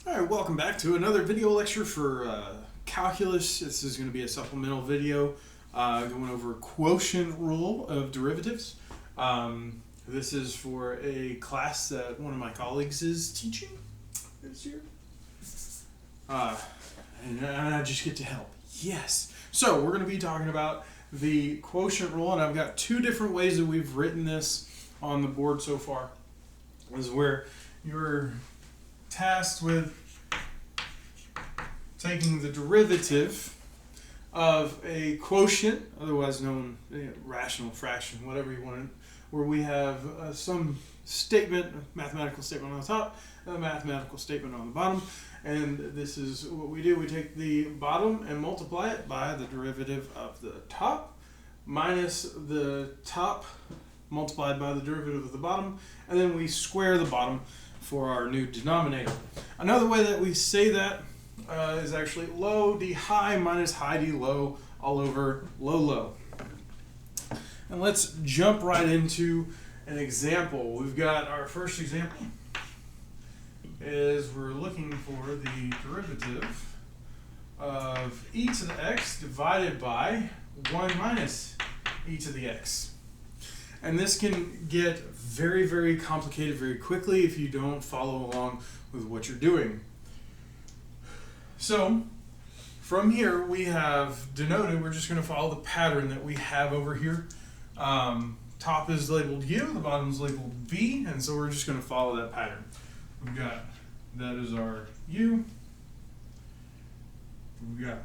All right, welcome back to another video lecture for calculus. This is going to be a supplemental video going over quotient rule of derivatives. This is for a class that one of my colleagues is teaching this year. And I just get to help. Yes. So we're going to be talking about the quotient rule, and I've got two different ways that we've written this on the board so far. This is where you're tasked with taking the derivative of a quotient, otherwise known rational fraction, whatever you want, where we have some statement, a mathematical statement on the top, and a mathematical statement on the bottom. And this is what we do. We take the bottom and multiply it by the derivative of the top minus the top multiplied by the derivative of the bottom, and then we square the bottom for our new denominator. Another way that we say that is actually low d high minus high d low all over low low. And let's jump right into an example. We've got our first example is we're looking for the derivative of e to the x divided by 1 minus e to the x. And this can get very, very complicated very quickly if you don't follow along with what you're doing. So from here we have denoted, we're just going to follow the pattern that we have over here. Top is labeled u, the bottom is labeled v, and so we're just going to follow that pattern. We've got, that is our u, we've got,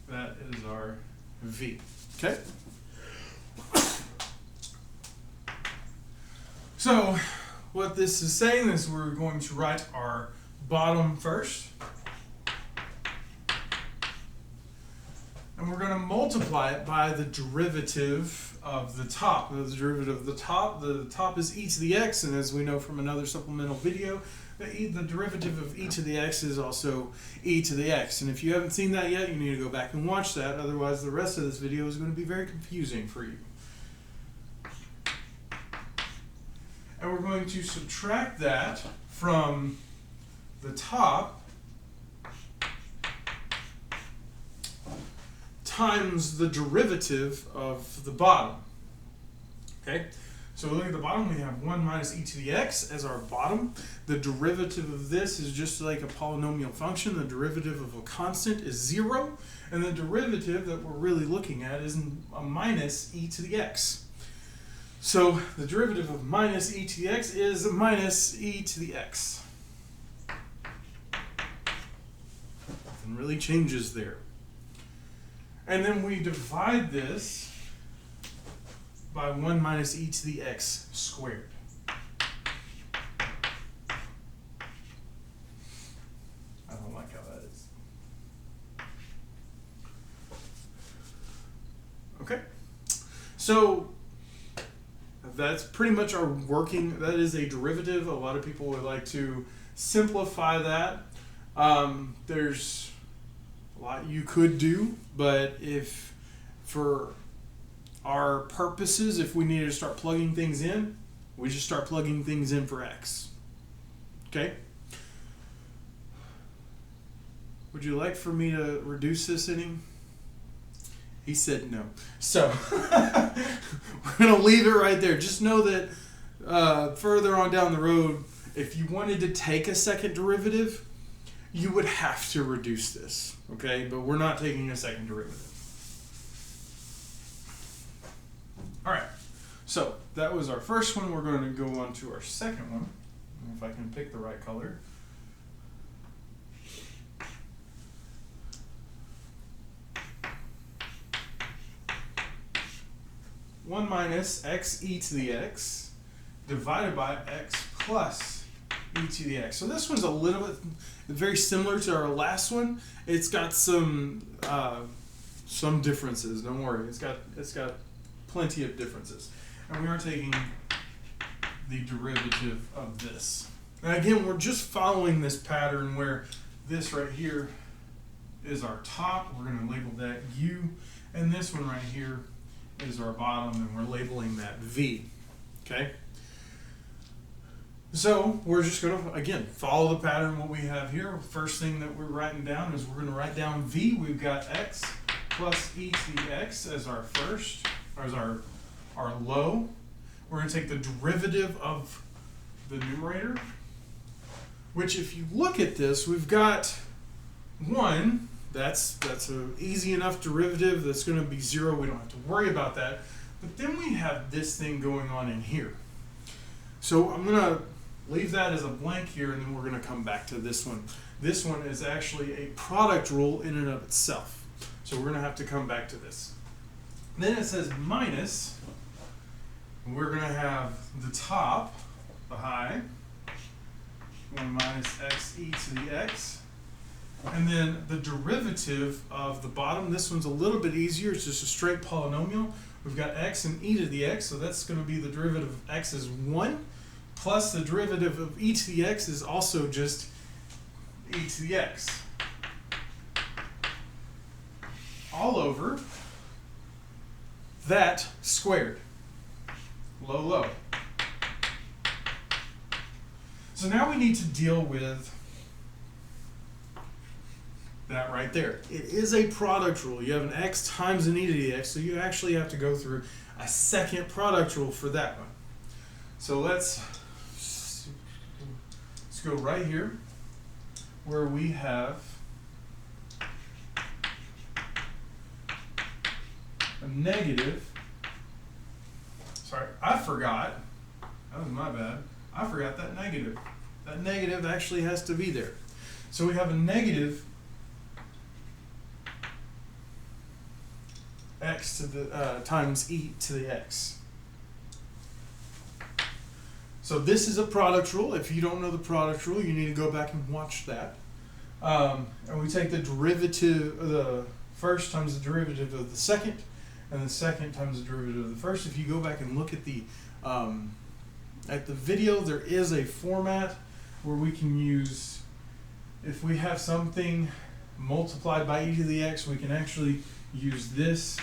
that is our v. Okay? So what this is saying is we're going to write our bottom first, and we're going to multiply it by the derivative of the top. The derivative of the top is e to the x, and as we know from another supplemental video, the derivative of e to the x is also e to the x. And if you haven't seen that yet, you need to go back and watch that, otherwise the rest of this video is going to be very confusing for you. And we're going to subtract that from the top times the derivative of the bottom. Okay? So we look at the bottom, we have 1 minus e to the x as our bottom. The derivative of this is just like a polynomial function. The derivative of a constant is 0. And the derivative that we're really looking at is a minus e to the x. So the derivative of minus e to the x is minus e to the x. Nothing really changes there. And then we divide this by 1 minus e to the x squared. I don't like how that is. Okay. So that's pretty much our working, that is a derivative. A lot of people would like to simplify that. There's a lot you could do, but if for our purposes, if we need to start plugging things in, we just start plugging things in for x. Okay? Would you like for me to reduce this any? He said no. So we're going to leave it right there. Just know that further on down the road, if you wanted to take a second derivative, you would have to reduce this. Okay? But we're not taking a second derivative. All right. So that was our first one. We're going to go on to our second one. If I can pick the right color. One minus x e to the x divided by x plus e to the x. So this one's a little bit very similar to our last one. It's got some differences. Don't worry. It's got plenty of differences. And we are taking the derivative of this. And again, we're just following this pattern where this right here is our top. We're going to label that u, and this one right here is our bottom, and we're labeling that v. Okay? So we're just going to, again, follow the pattern what we have here. First thing that we're writing down is we're going to write down v. We've got x plus e to the x as our first, or as our low. We're going to take the derivative of the numerator, which if you look at this, we've got 1. That's an easy enough derivative. That's going to be 0. We don't have to worry about that. But then we have this thing going on in here. So I'm going to leave that as a blank here, and then we're going to come back to this one. This one is actually a product rule in and of itself. So we're going to have to come back to this. Then it says minus. We're going to have the top, the high, 1 minus x e to the x. And then the derivative of the bottom, this one's a little bit easier. It's just a straight polynomial. We've got x and e to the x, so that's going to be the derivative of x is 1, plus the derivative of e to the x is also just e to the x. All over that squared. Low, low. So now we need to deal with that right there. It is a product rule. You have an x times an e to the x, so you actually have to go through a second product rule for that one. So let's go right here where we have a negative. Sorry, I forgot. That was my bad. I forgot that negative. That negative actually has to be there. So we have a negative x to the times e to the x. So this is a product rule. If you don't know the product rule, you need to go back and watch that. And we take the derivative of the first times the derivative of the second, and the second times the derivative of the first. If you go back and look at the video, there is a format where we can use, if we have something multiplied by e to the x, we can actually use this.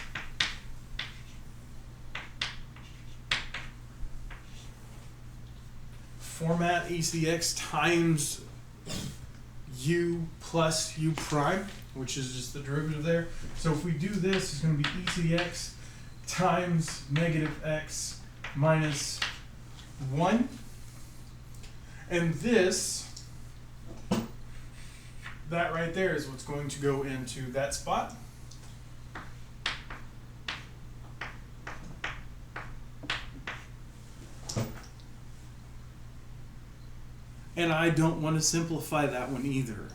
Format e to the x times u plus u prime, which is just the derivative there. So if we do this, it's going to be e to the x times negative x minus 1. And this, that right there is what's going to go into that spot. And I don't want to simplify that one either.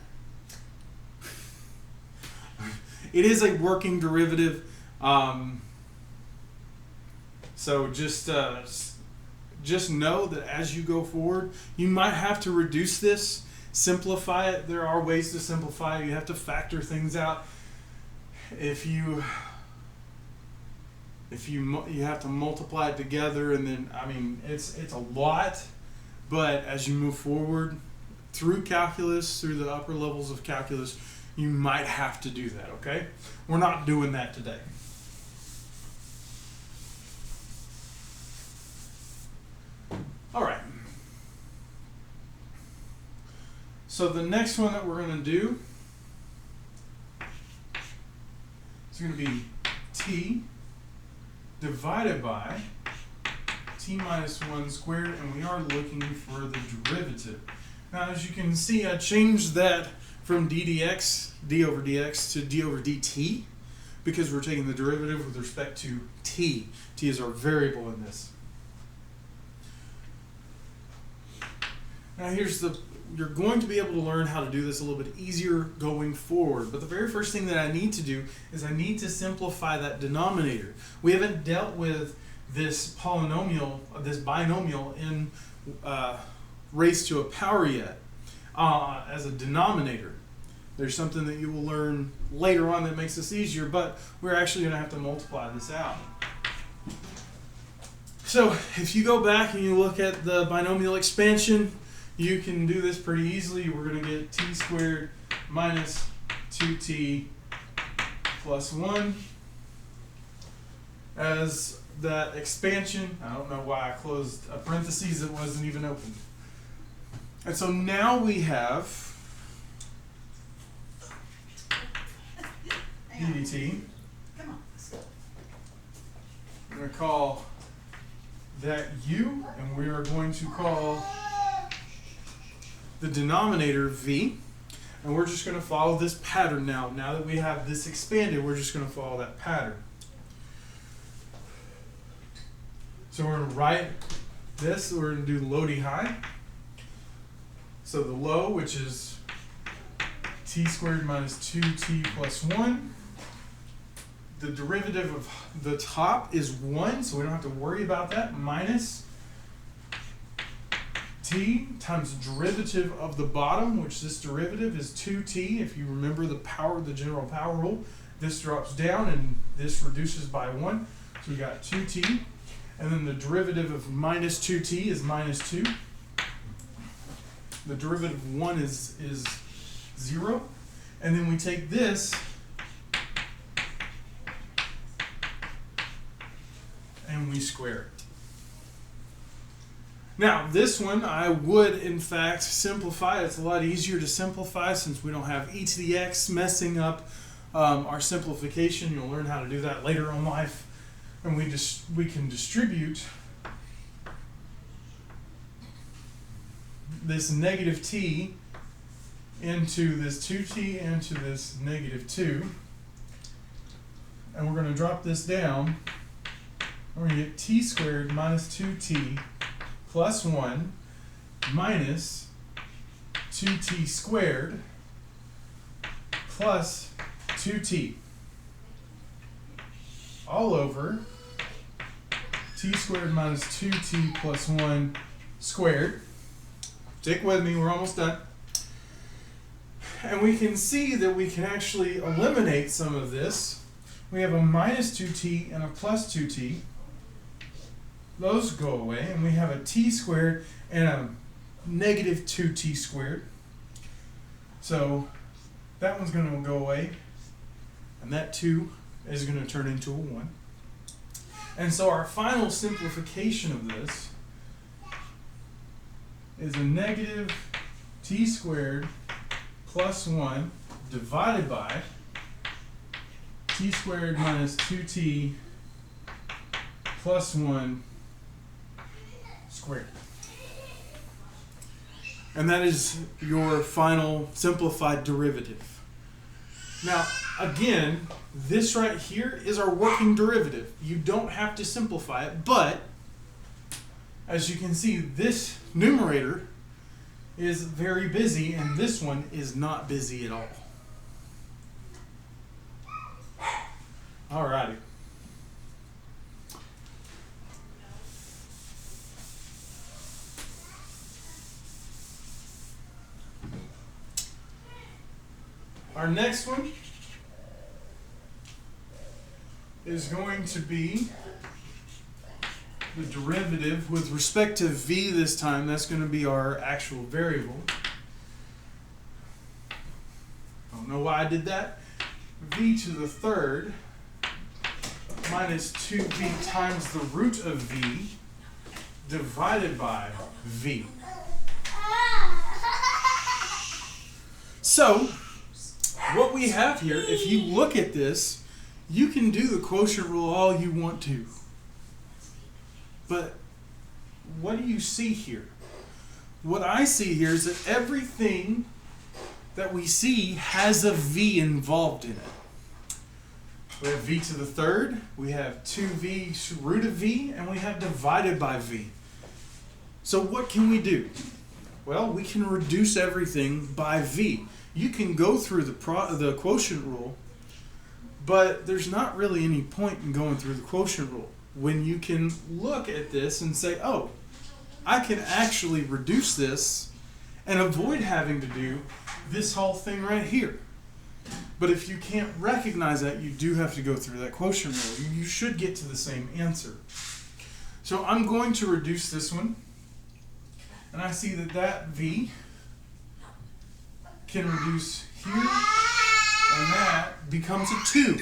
It is a working derivative, so just know that as you go forward, you might have to reduce this, simplify it. There are ways to simplify it. You have to factor things out. If you have to multiply it together, and then it's a lot. But as you move forward through calculus, through the upper levels of calculus, you might have to do that, okay? We're not doing that today. All right. So the next one that we're going to do is going to be t divided by t minus 1 squared, and we are looking for the derivative. Now, as you can see, I changed that from d dx, d over dx, to d over dt, because we're taking the derivative with respect to t. T is our variable in this. Now, you're going to be able to learn how to do this a little bit easier going forward, but the very first thing that I need to do is I need to simplify that denominator. We haven't dealt with this polynomial, this binomial in raised to a power yet as a denominator. There's something that you will learn later on that makes this easier, but we're actually going to have to multiply this out. So if you go back and you look at the binomial expansion, you can do this pretty easily. We're going to get t squared minus 2t plus 1 as that expansion. I don't know why I closed a parentheses that wasn't even open. And so now we have dt. Come on, let's go. We're going to call that u, and we are going to call the denominator v. And we're just going to follow this pattern now. Now that we have this expanded, we're just going to follow that pattern. So we're going to write this. We're going to do low d high. So the low, which is t squared minus 2t plus 1. The derivative of the top is 1, so we don't have to worry about that. Minus t times derivative of the bottom, which this derivative is 2t. If you remember the general power rule, this drops down and this reduces by 1. So we got 2t. And then the derivative of minus 2t is minus 2. The derivative of 1 is 0. And then we take this and we square it. Now, this one I would, in fact, simplify. It's a lot easier to simplify since we don't have e to the x messing up our simplification. You'll learn how to do that later in life. And we can distribute this negative t into this 2t into this negative 2. And we're going to drop this down. We're going to get t squared minus 2t plus 1 minus 2t squared plus 2t all over t squared minus 2t plus 1 squared. Stick with me, we're almost done. And we can see that we can actually eliminate some of this. We have a minus 2t and a plus 2t. Those go away, and we have a t squared and a negative 2t squared. So that one's going to go away, and that 2 is going to turn into a 1. And so our final simplification of this is a negative t squared plus 1 divided by t squared minus 2t plus 1 squared. And that is your final simplified derivative. Now, again, this right here is our working derivative. You don't have to simplify it, but as you can see, this numerator is very busy, and this one is not busy at all. Alrighty. Our next one is going to be the derivative with respect to v this time. That's going to be our actual variable. Don't know why I did that. V to the third minus 2v times the root of v divided by v. So, what we have here, if you look at this, you can do the quotient rule all you want to. But what do you see here? What I see here is that everything that we see has a v involved in it. We have v to the third, we have 2v root of v, and we have divided by v. So what can we do? Well, we can reduce everything by v. You can go through the quotient rule, but there's not really any point in going through the quotient rule when you can look at this and say, oh, I can actually reduce this and avoid having to do this whole thing right here. But if you can't recognize that, you do have to go through that quotient rule. You should get to the same answer. So I'm going to reduce this one, and I see that v can reduce here, and that becomes a 2.